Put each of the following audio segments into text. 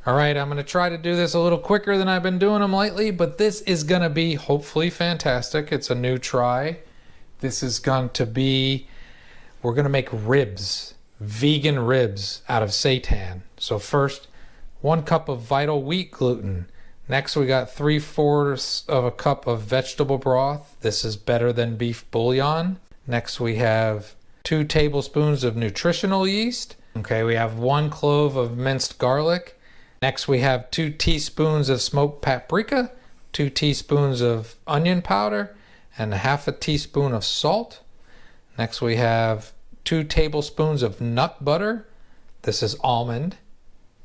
All right, I'm gonna try to do this a little quicker than I've been doing them lately, but this is gonna be hopefully fantastic. It's a new try. This is going to be, we're gonna make ribs, vegan ribs out of seitan. So first, 1 cup of vital wheat gluten. Next, we got 3/4 of a cup of vegetable broth. This is better than beef bouillon. Next, we have 2 tablespoons of nutritional yeast. Okay, we have 1 clove of minced garlic. Next, we have 2 teaspoons of smoked paprika, 2 teaspoons of onion powder, and 1/2 teaspoon of salt. Next, we have 2 tablespoons of nut butter. This is almond.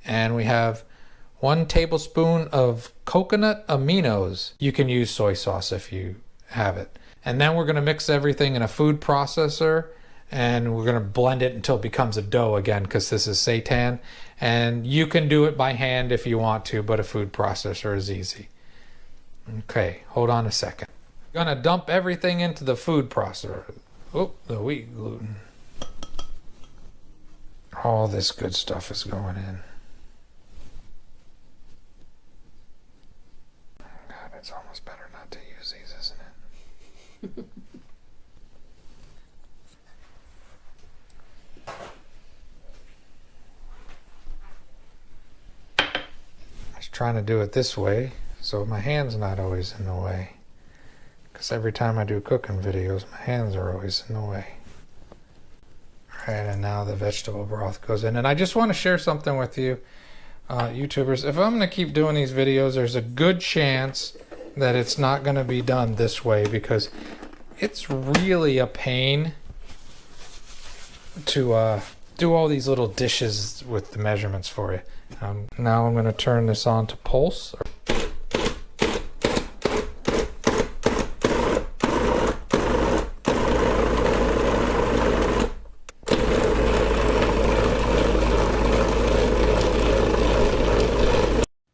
And we have 1 tablespoon of coconut aminos. You can use soy sauce if you have it. And then we're going to mix everything in a food processor, and we're going to blend it until it becomes a dough again, because this is seitan. And you can do it by hand if you want to, but a food processor is easy. Okay, hold on a second. I'm going to dump everything into the food processor. Oh, the wheat gluten. All this good stuff is going in. God, it's almost better not to use these, isn't it? Trying to do it this way so my hand's not always in the way, because every time I do cooking videos my hands are always in the way. Alright, and now the vegetable broth goes in, and I just want to share something with you, YouTubers. If I'm going to keep doing these videos, there's a good chance that it's not going to be done this way, because it's really a pain to do all these little dishes with the measurements for you. Now I'm going to turn this on to pulse.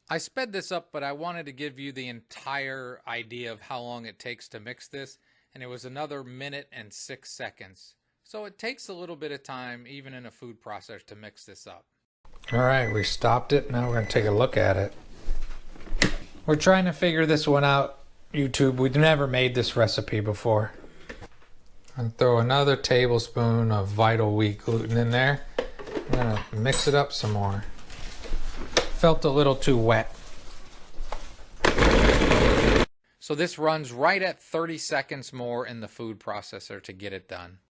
I sped this up, but I wanted to give you the entire idea of how long it takes to mix this, and it was another 1 and 6 seconds. So it takes a little bit of time, even in a food processor, to mix this up. All right, we stopped it. Now we're going to take a look at it. We're trying to figure this one out, YouTube. We've never made this recipe before. And throw another tablespoon of vital wheat gluten in there. I'm going to mix it up some more. Felt a little too wet. So this runs right at 30 seconds more in the food processor to get it done.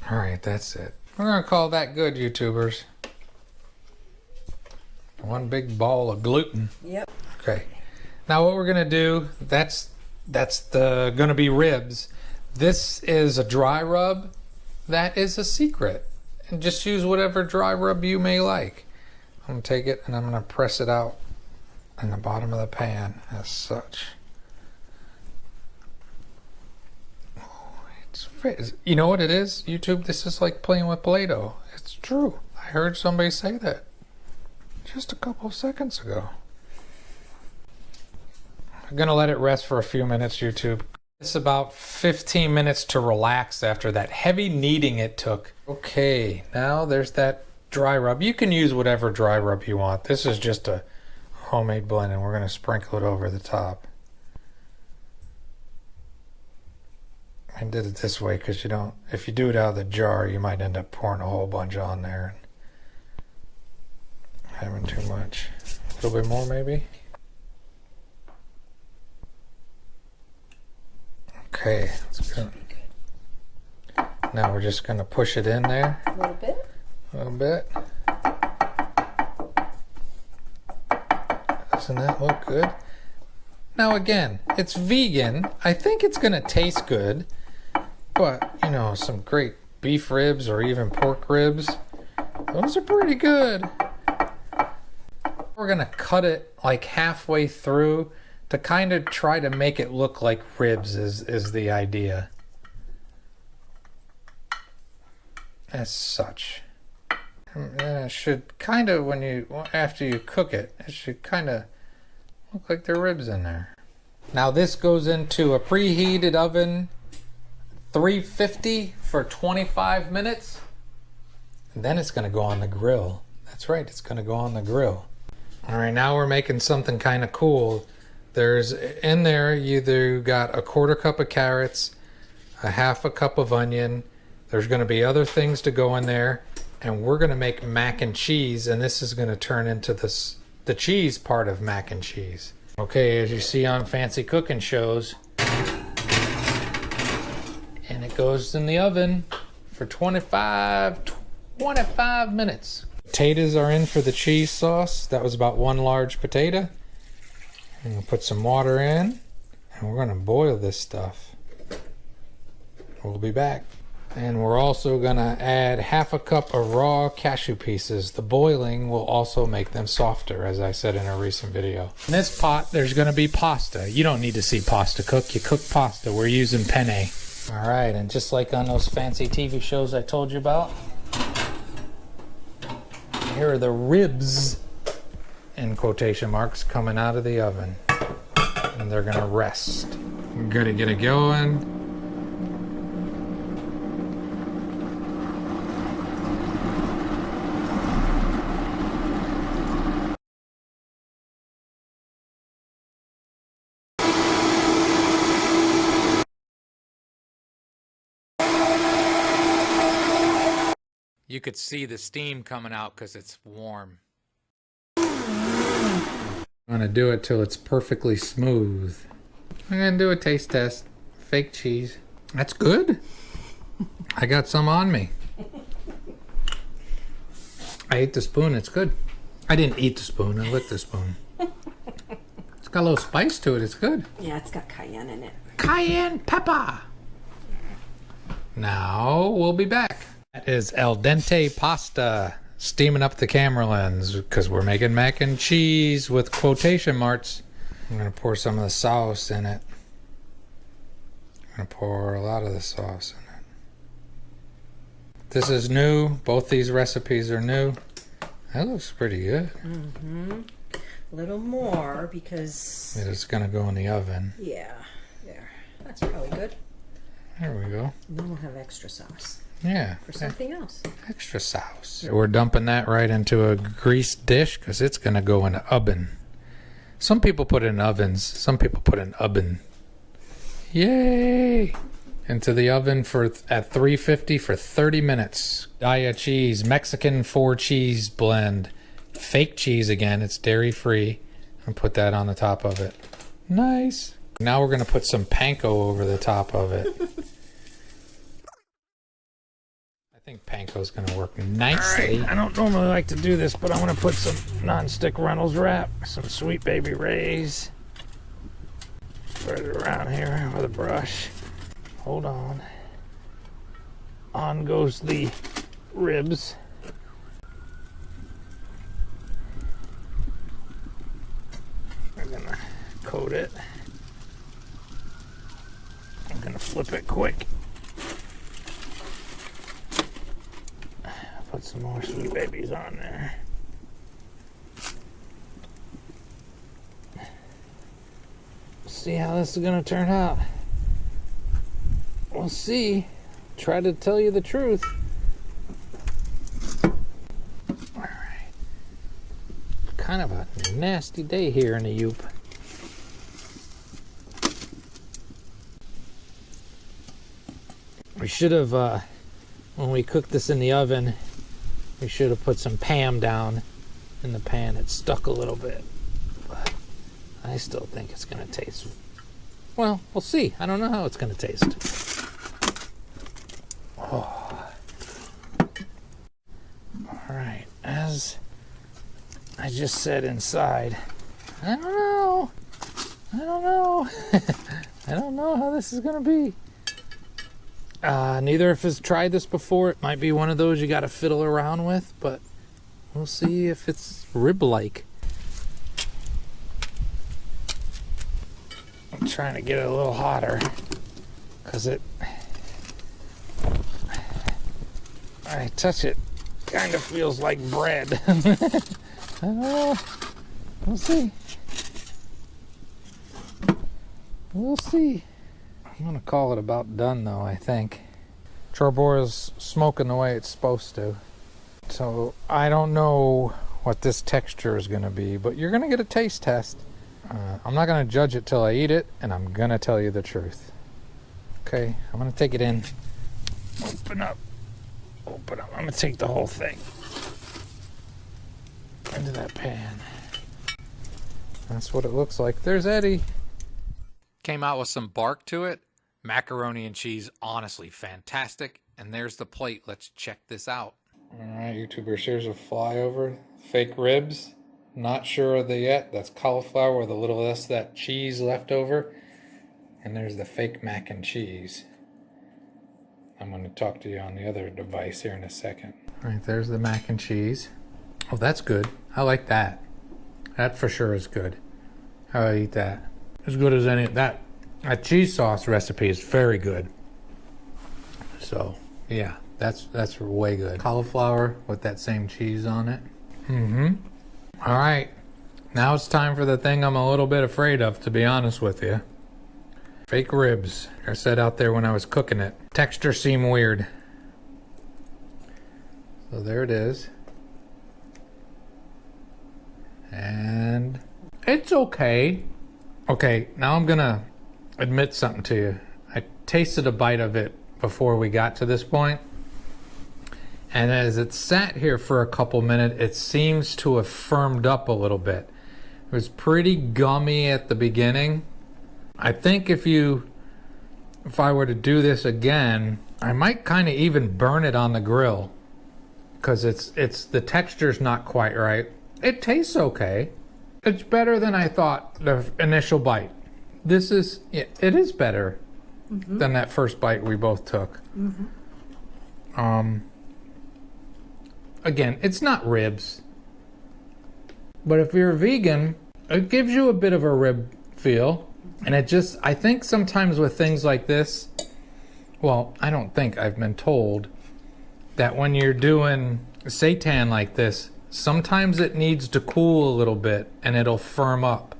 All right, that's it. We're going to call that good, YouTubers. 1 big ball of gluten. Yep. Okay. Now what we're going to do, that's going to be ribs. This is a dry rub. That is a secret. And just use whatever dry rub you may like. I'm going to take it and I'm going to press it out in the bottom of the pan as such. You know what it is, YouTube? This is like playing with Play-Doh. It's true. I heard somebody say that just a couple of seconds ago. I'm gonna let it rest for a few minutes, YouTube. It's about 15 minutes to relax after that heavy kneading it took. Okay, now there's that dry rub. You can use whatever dry rub you want. This is just a homemade blend, and we're gonna sprinkle it over the top. I did it this way because you don't, if you do it out of the jar, you might end up pouring a whole bunch on there and having too much. A little bit more maybe. Okay, that's good. Now we're just going to push it in there. A little bit? A little bit. Doesn't that look good? Now again, it's vegan. I think it's going to taste good. But, you know, some great beef ribs or even pork ribs, those are pretty good. We're going to cut it like halfway through to kind of try to make it look like ribs is the idea. As such. And it should kind of, after you cook it, it should kind of look like there are ribs in there. Now this goes into a preheated oven, 350 for 25 minutes. And then it's going to go on the grill. That's right, it's gonna go on the grill. All right, now we're making something kind of cool. There's in there, you either got a 1/4 cup of carrots, a 1/2 cup of onion. There's gonna be other things to go in there, and we're gonna make mac and cheese, and this is gonna turn into the cheese part of mac and cheese. Okay, as you see on fancy cooking shows, and it goes in the oven for 25 minutes. Potatoes are in for the cheese sauce. That was about 1 large potato. And we'll put some water in, and we're gonna boil this stuff. We'll be back. And we're also gonna add 1/2 cup of raw cashew pieces. The boiling will also make them softer, as I said in a recent video. In this pot, there's gonna be pasta. You don't need to see pasta cook. You cook pasta. We're using penne. All right, and just like on those fancy TV shows I told you about, here are the ribs, in quotation marks, coming out of the oven. And they're gonna rest. We're gonna get it going. You could see the steam coming out because it's warm. I'm gonna do it till it's perfectly smooth. I'm gonna do a taste test. Fake cheese. That's good. I got some on me. I ate the spoon, it's good. I didn't eat the spoon, I licked the spoon. It's got a little spice to it, it's good. Yeah, it's got cayenne in it. Cayenne pepper. Now we'll be back. That is al dente pasta. Steaming up the camera lens because we're making mac and cheese with quotation marks. I'm gonna pour some of the sauce in it. I'm gonna pour a lot of the sauce in it. This is new. Both these recipes are new. That looks pretty good. Mm-hmm. A little more because It's gonna go in the oven. yeah, there. That's probably good. There we go. And then we'll have extra sauce Yeah. for something else. Extra sauce. We're dumping that right into a greased dish because it's gonna go in the oven. Some people put it in ovens. Some people put it in oven. Yay! Into the oven at 350 for 30 minutes. Daya cheese, Mexican 4-cheese blend. Fake cheese again, it's dairy free. And put that on the top of it. Nice. Now we're gonna put some panko over the top of it. I think panko's gonna work nicely. Right, I don't normally like to do this, but I'm gonna put some non-stick Reynolds wrap, some Sweet Baby Ray's. Spread it around here with a brush. Hold on. On goes the ribs. We're gonna coat it. I'm gonna flip it quick. Put some more Sweet Babies on there. See how this is gonna turn out. We'll see. Try to tell you the truth. Alright. Kind of a nasty day here in the Yoop. We should have, when we cooked this in the oven, we should have put some Pam down in the pan. It stuck a little bit. But I still think it's going to taste... Well, we'll see. I don't know how it's going to taste. Oh. Alright, as I just said inside, I don't know. I don't know how this is going to be. Neither of us has tried this before. It might be one of those you got to fiddle around with, but we'll see if it's rib-like. I'm trying to get it a little hotter because I touch it, kind of feels like bread. I don't know. We'll see. We'll see. I'm gonna call it about done though, I think. Charbroil's smoking the way it's supposed to. So I don't know what this texture is going to be, but you're going to get a taste test. I'm not going to judge it till I eat it, and I'm going to tell you the truth. Okay, I'm going to take it in. Open up. Open up. I'm going to take the whole thing into that pan. That's what it looks like. There's Eddie. Came out with some bark to it. Macaroni and cheese, honestly fantastic. And there's the plate. Let's check this out. All right, YouTubers, here's a flyover. Fake ribs. Not sure of the yet. That's cauliflower with a little less of that cheese left over. And there's the fake mac and cheese. I'm going to talk to you on the other device here in a second. All right, there's the mac and cheese. Oh, that's good. I like that. That for sure is good. How do I eat that? As good as any. That cheese sauce recipe is very good. So, yeah, that's way good. Cauliflower with that same cheese on it. All right. Now it's time for the thing I'm a little bit afraid of, to be honest with you. Fake ribs. I said out there when I was cooking it. Texture seemed weird. So there it is. And it's okay. Okay, now I'm gonna admit something to you. I tasted a bite of it before we got to this point. And as it sat here for a couple minutes, it seems to have firmed up a little bit. It was pretty gummy at the beginning. I think if I were to do this again, I might kind of even burn it on the grill, because the texture's not quite right. It tastes okay. It's better than I thought the initial bite. It is better than that first bite we both took. Again, it's not ribs, but if you're a vegan, it gives you a bit of a rib feel. And I think sometimes with things like this, well, I don't think, I've been told that when you're doing seitan like this, sometimes it needs to cool a little bit and it'll firm up.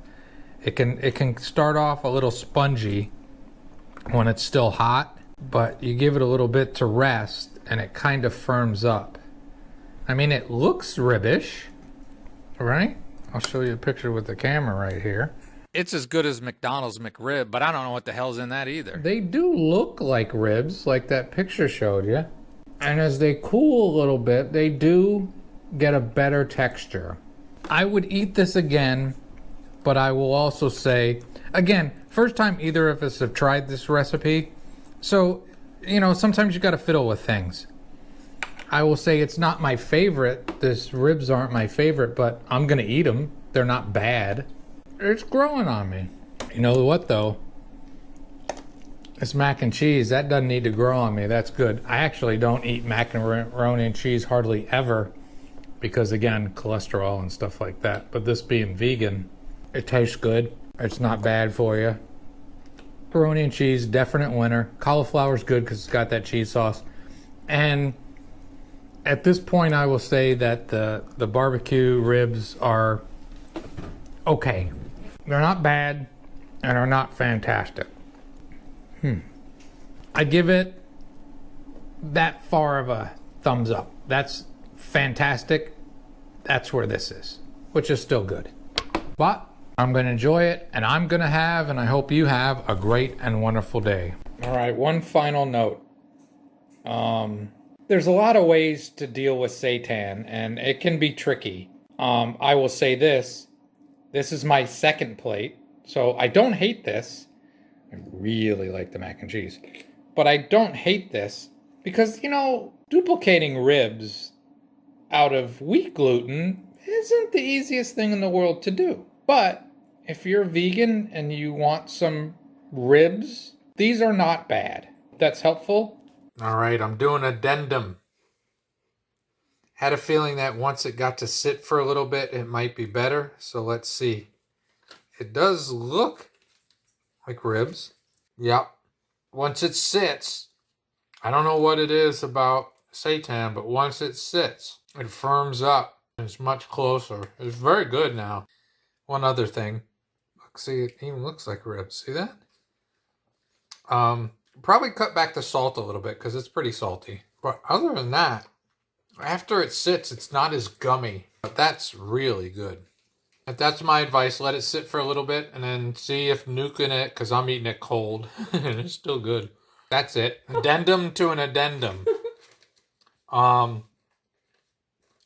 It can start off a little spongy when it's still hot, but you give it a little bit to rest and it kind of firms up. I mean, it looks ribbish, right? I'll show you a picture with the camera right here. It's as good as McDonald's McRib, but I don't know what the hell's in that either. They do look like ribs, like that picture showed you. And as they cool a little bit, they do get a better texture. I would eat this again, but I will also say, again, first time either of us have tried this recipe. So, sometimes you got to fiddle with things. I will say it's not my favorite. These ribs aren't my favorite, but I'm going to eat them. They're not bad. It's growing on me. You know what, though? This mac and cheese, that doesn't need to grow on me. That's good. I actually don't eat macaroni and cheese hardly ever because, again, cholesterol and stuff like that. But this being vegan, it tastes good. It's not bad for you. Macaroni and cheese, definite winner. Cauliflower's good because it's got that cheese sauce. And at this point, I will say that the barbecue ribs are okay. They're not bad and are not fantastic. I give it that far of a thumbs up. That's fantastic. That's where this is, which is still good. But I'm going to enjoy it, and I'm going to have, and I hope you have, a great and wonderful day. All right, one final note. There's a lot of ways to deal with seitan, and it can be tricky. I will say this. This is my second plate, so I don't hate this. I really like the mac and cheese. But I don't hate this because, duplicating ribs out of wheat gluten isn't the easiest thing in the world to do. But if you're vegan and you want some ribs, these are not bad. That's helpful. All right, I'm doing addendum. Had a feeling that once it got to sit for a little bit, it might be better. So let's see. It does look like ribs. Yep. Once it sits, I don't know what it is about seitan, but once it sits, it firms up. It's much closer. It's very good now. One other thing. Look, see, it even looks like ribs. See that? Probably cut back the salt a little bit because it's pretty salty. But other than that, After it sits, it's not as gummy. But that's really good. If that's my advice, let it sit for a little bit and then see if nuking it, because I'm eating it cold. And it's still good. That's it. Addendum to an addendum.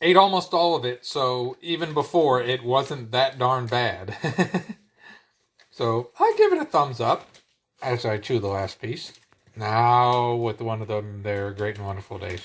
Ate almost all of it, so even before, it wasn't that darn bad. So I give it a thumbs up as I chew the last piece. Now with one of them, their great and wonderful days.